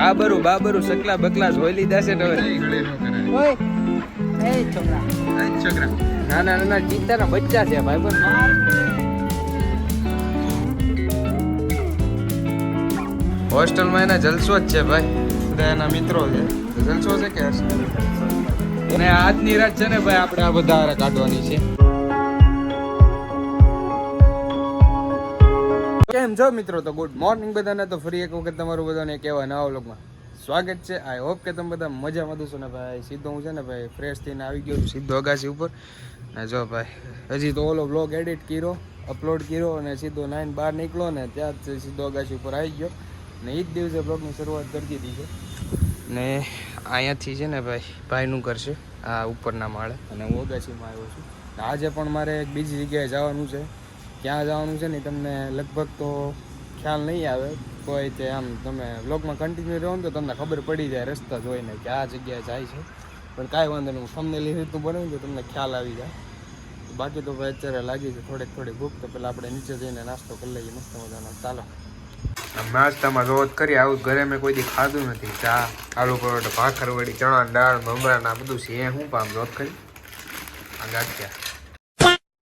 કાબરું બાબરું સકલા બકલા જોઈ લીધા છે ને હવે ઓય એ છોકરા નાના નાના ચિત્તાના બચ્ચા છે ભાઈ પણ હોસ્ટેલમાં એના જલસો જ છે ભાઈ બધા એના મિત્રો છે જલસો છે કે અને આજની રાત છે ને ભાઈ આપણે આ બધા કાઢવાની છે. કેમ છો મિત્રો? તો ગુડ મોર્નિંગ બધાને. તો ફરી એક વખત તમારું બધાને કહેવા નવા વ્લોગમાં સ્વાગત છે. આઈ હોપ કે તમે બધા મજામાં દોશો ને ભાઈ. સીધો હું છે ને ભાઈ ફ્રેશ થઈને આવી ગયો છું સીધો અગાસી ઉપર ને જો ભાઈ હજી તો ઓલો વ્લોગ એડિટ કર્યો અપલોડ કર્યો અને સીધો 9 બહાર નીકળો ને ત્યાં જ સીધો અગાસી ઉપર આવી ગયો ને એ જ દિવસે બ્લોગની શરૂઆત કરી દીધી છે. ને અહીંયાથી છે ને ભાઈનું ઘર છે આ ઉપરના માળે અને હું અગાસીમાં આવ્યો છું. આજે પણ મારે એક બીજી જગ્યાએ જવાનું છે. ક્યાં જવાનું છે ને તમને લગભગ તો ખ્યાલ નહીં આવે કોઈ તે આમ તમે વ્લોગમાં કન્ટિન્યુ રહો ને તો તમને ખબર પડી જાય રસ્તા જોઈને કે આ જગ્યાએ જાય છે. પણ કાંઈ વાંધો નહીં, હું થંબનેલ રીતનું બનાવ્યું તો તમને ખ્યાલ આવી જાય. બાકી તો ભાઈ અત્યારે લાગી છે થોડીક ભૂખ, તો પેલા આપણે નીચે જઈને નાસ્તો કરી લઈએ મસ્ત મજાનો. ચાલો નાસ્તામાં રોજ કરી આવું ઘરે મેં કોઈ દી ખાધું નથી. ચા, આલુ પરોઠા, ભાખર વડી, ચણા દાળ, મમરા ના બધું છે હું પામ રોજ કરી આ ગાંઠિયા.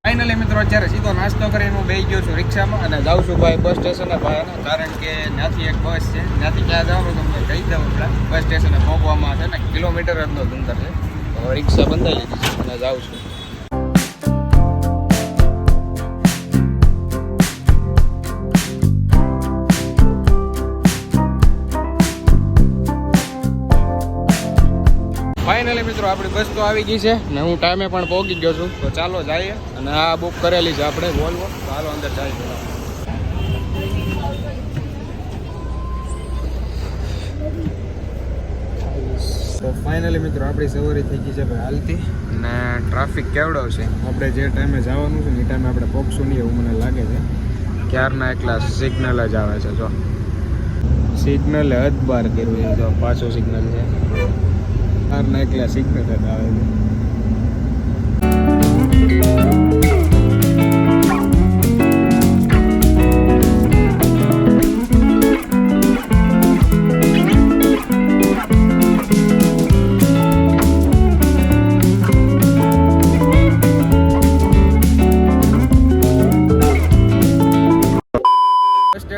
ફાઇનલી મિત્રો અત્યારે સીધો નાસ્તો કરીને હું બેસી ગયો છું રિક્ષામાં અને જાઉં છું ભાઈ બસ સ્ટેશને ભાઈ, કારણ કે ત્યાંથી એક બસ છે. ત્યાંથી ક્યાં જવાનું તમને કહી દઉં. આપણે બસ સ્ટેશને પહોંચવામાં છે ને કિલોમીટર જ નો અંતર છે. તો રિક્ષા બંધાઈ લીધી છે અને જાઉં છું. ફાઇનલી મિત્રો આપણી બસ તો આવી ગઈ છે ને હું ટાઈમે પણ પહોંચી ગયો છું. તો ચાલો જઈએ. અને આ બુક કરેલી છે આપણે વોલ્વો. ચાલો અંદર જઈએ. તો ફાઇનલી મિત્રો આપણી સવારી થઈ ગઈ છે ભાઈ હાલતી. અને ટ્રાફિક કેવડો છે. આપણે જે ટાઈમે જવાનું છે ને એ ટાઈમે આપણે પહોંચશું નહીં એવું મને લાગે છે. ક્યારના એકલા સિગ્નલ જ આવે છે. જો સિગ્નલ હદ બાર કર્યું છે. જો પાછું સિગ્નલ છે. કારના એકલા સિગ્નલ જ આવે છે.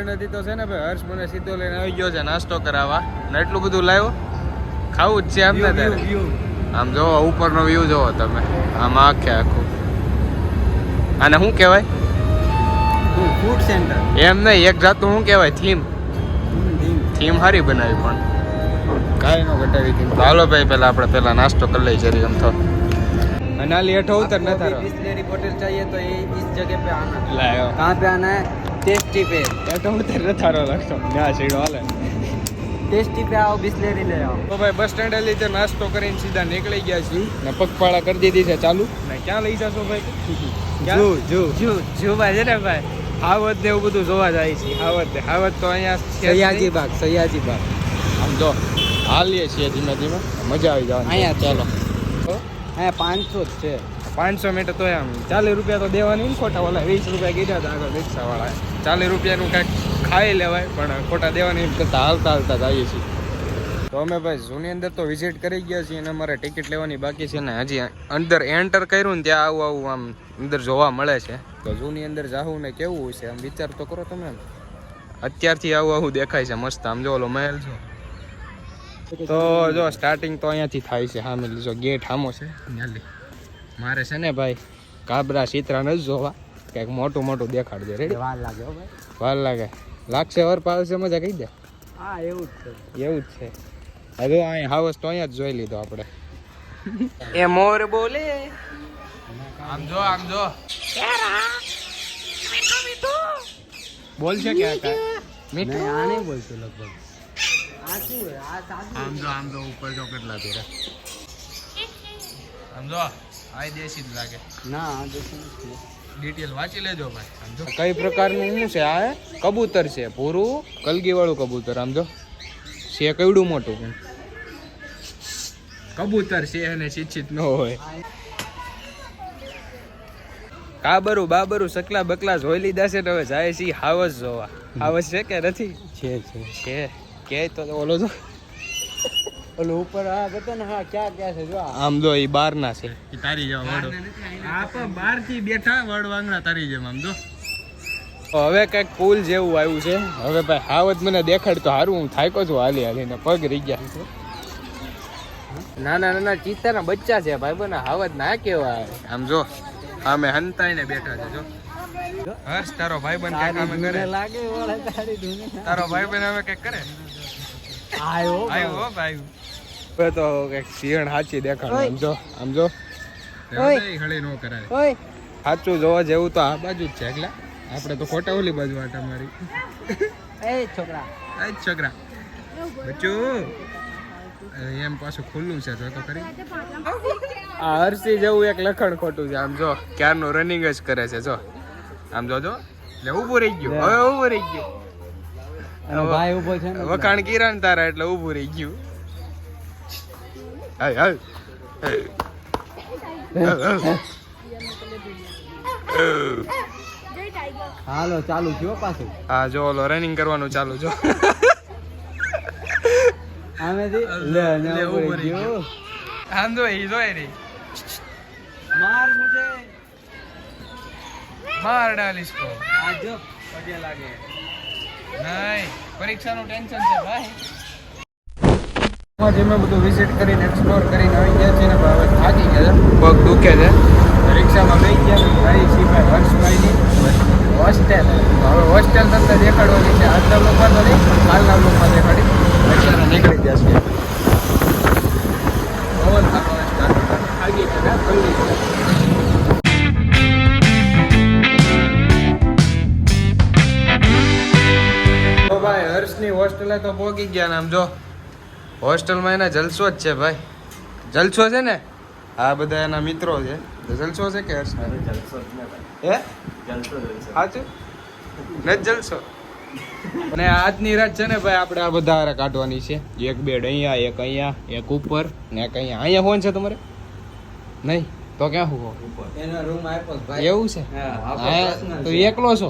નથી તો છે ને ભાઈ હર્ષ મને સીધો લઈને આવી ગયો છે નાસ્તો કરાવવા ને એટલું બધું લાવ્યો. ખાવું જ છે આમ ને તારે. આમ જોવો ઉપરનો વ્યૂ જોવો તમે. આમ આખે આખું. અને શું કહેવાય? ફૂડ સેન્ટર એમ નહીં, એક જાતનું શું કહેવાય થીમ સારી બનાવી પણ કાંઈ ન ઘટાવી થીમ. હાલો ભાઈ પેલા આપણે પેલા નાસ્તો કરી લઈએ જરી એમ તો. અને આલી હેઠો ઉતર ન થારો. बिस्लेरी बोतल चाहिए तो ये इस जगह पे आना. लाओ कहाँ पे आना है? टेस्टी पे. હેઠો ઉતર ન થારો લખતો ના સીડો હાલે. ટેસ્ટી પે આવો બિસ્લેરી લઈ આવો. તો ભાઈ બસ સ્ટેન્ડે લીધે નાસ્તો કરીને સીધા નીકળી ગયા છીએ ને પગપાળા કરી દીધી છે ચાલુ. ને ક્યાં લઈ જશો ભાઈ? જુ ભાઈ છે ને ભાઈ હાવત ને એવું બધું જોવા જાય છે. હાવત તો અહીંયા સયાજી બાગ આમ જો હાલીએ છીએ ધીમે ધીમે મજા આવી જવાની. અહીંયા ચાલો અહીંયા 500 જ છે. 500 મીટર તો આમ 40 રૂપિયા તો દેવાની ને ખોટા. ઓલા 20 રૂપિયા કીધા હતા આગળ રિક્ષાવાળા. 40 રૂપિયાનું કાંઈક ખાઈ લેવાય પણ ખોટા દેવાની કરતા હાલતા જઈએ છીએ. તો અમે ભાઈ ઝૂની અંદર તો વિઝિટ કરી ગયા છીએ અને અમારે ટિકિટ લેવાની બાકી છે ને હજી અંદર એન્ટર કર્યું ને ત્યાં આવું આમ અંદર જોવા મળે છે. તો ઝૂની અંદર જાવું ને કેવું હોય છે આમ વિચાર તો કરો તમે. અત્યારથી આવું દેખાય છે મસ્ત. આમ જો ઓલો મહેલ છે. તો જો સ્ટાર્ટિંગ તો અહીંયાથી થાય છે. સામે લીધો ગેટ સામો છે. મારે છે ને ભાઈ કાબરા ચિત્રા નથી જોવા, કંઈક મોટું દેખાડજો. રેડી? વાર લાગે લાગશે વર પાવશે મજા કહી દે. હા એવું જ છે. હવે અહીં હાવસ તો અહીંયા જ જોઈ લીધો આપણે. એ મોર બોલે આમ જો બોલ છે કે મીઠું આ નહીં બોલતો લગભગ. આમ જો ઉપર જો કેટલા તેરા. આમ જો આ દેશી જ લાગે. ના આ દેશી નથી. ડિટેલ વાંચી લેજો ભાઈ. આમ જો કઈ પ્રકારનું શું છે. આ કબૂતર છે પૂરું કલગી વાળું કબૂતર. આમ જો છે કેવડું મોટું કબૂતર છે અને શિક્ષિત ન હોય. કાબરું બાબરું સકલા બકલા જોઈ લીધા છે. હવે જાય છે હાવસ જોવા. હાવસ છે કે નથી? છે કે તો ઓલો જો ઓલો ઉપર આ બતો ને હા ક્યાં છે જો આમ જો એ બાર ના છે ઈ તારી જેવા વડ આ પણ બાર થી બેઠા વડ વાંગણા તારી જેમ આમ જો હવે કઈક પુલ જેવું આવ્યું છે હવે ભાઈ હાવત મને દેખાડ તો હારું હું થાક્યો છું હાલી હાલીને પગ રહી ગયા નાના નાના ચિત્તાના બચ્ચા છે ભાઈ બને હાવત ના કેવાય આમ જો અમે હંતાઈને બેઠા છે જો હર્ષ તારો ભાઈ બન કઈ કામ કરે લાગે ઓળે તારી ધૂને તારો ભાઈ બન હવે કઈક કરે આયો આયો ભાઈ હવે તો કઈક સિંહણ હાચી દેખાડ આમ જો હળી નો કરાય ઓય સાચું જોવા જેવું તો આ બાજુ જ છે એટલે આપણે તો ખોટા ઓલી બાજુ આટા મારી એ છોકરા બચ્ચું એમ પાછું ખુલ્લું છે જો તો કરી આ હર્ષી જેવું એક લખણ ખોટું છે આમ જો ક્યારનું રનિંગ જ કરે છે જો આમ જોજો એટલે ઊભું રહી ગયું હવે ઊભું રહી ગયું અને ભાઈ ઊભો છે ને વખાણ કિરણ તારા એટલે ઊભું રહી ગયું હાય હાય હાલો ચાલુ થયો પાછું હા જો ઓલો રનિંગ કરવાનું ચાલુ જો આમેથી લે ને ઊભો ગયો આમ જો ઈ જોઈ રહી માર મુજે માર ડાલીશ કો આ જો પગે લાગે નહીં પરીક્ષાનું ટેન્શન છે ભાઈ જે મેં બધું વિઝિટ કરીને એક્સપ્લોર કરીને આવી ગયા છે ને હવે થાકી ગયા છે પગ દુખે છે રિક્ષામાં બેસી ગયા ભાઈ સિવાય હર્ષભાઈની હોસ્ટેલ હવે હોસ્ટેલ તમને દેખાડવાની છે આજના લોકમાં તો નહીં કાલના લોકમાં દેખાડી અત્યારે નીકળી જશે પવન થાકી છે ને ખુલ્લી છે તો ભાઈ હર્ષની હોસ્ટેલે તો પહોંચી ગયા ને આમ જો હોસ્ટેલમાં એના જલસો જ છે ભાઈ જલસો છે ને આ બધા એના મિત્રો છે જલસો છે કે હર્ષ જલસો હે જલસો સાચું ને જલસો અને આજની રાત છે ને ભાઈ આપણે આ બધા હારે કાઢવાની છે એક બેડ અહીંયા એક ઉપર ને એક અહીંયા ફોન છે તમારે નહીં તો ક્યાં હું એનો રૂમ આપ્યો ભાઈ એવું છે હા તો એકલો છો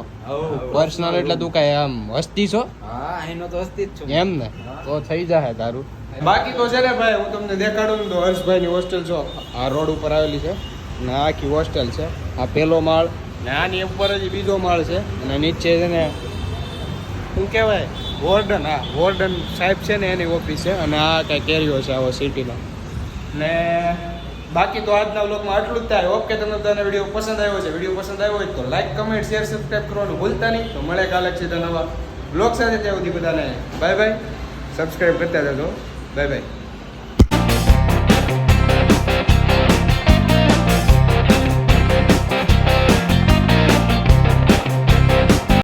પર્સનલ એટલે તું કઈ આમ હસ્તી છો હા એનો તો અસ્તિત્વ છું એમ ને તો થઈ જાય તારું બાકી તો છે ને ભાઈ હું તમને દેખાડું ને તો હર્ષભાઈની હોસ્ટેલ છો આ રોડ ઉપર આવેલી છે ને આખી હોસ્ટેલ છે આ પહેલો માળ ને આની ઉપર જ બીજો માળ છે અને નીચે છે ને શું કહેવાય વોર્ડન વોર્ડન સાહેબ છે ને એની ઓફિસ છે અને આ કાંઈ કેરીઓ છે આવો સિટીનો ને બાકી તો આજના વ્લોગમાં આટલું જ થાય ઓકે તમને બધાને વિડીયો પસંદ આવ્યો હોય તો લાઈક કમેન્ટ શેર સબસ્ક્રાઈબ કરવાનું ભૂલતા નહીં તો મળે કાલે છે નવા વ્લોગ સાથે ત્યાં સુધી બધાને બાય બાય સબસ્ક્રાઈબ કરતા જજો બાય બાય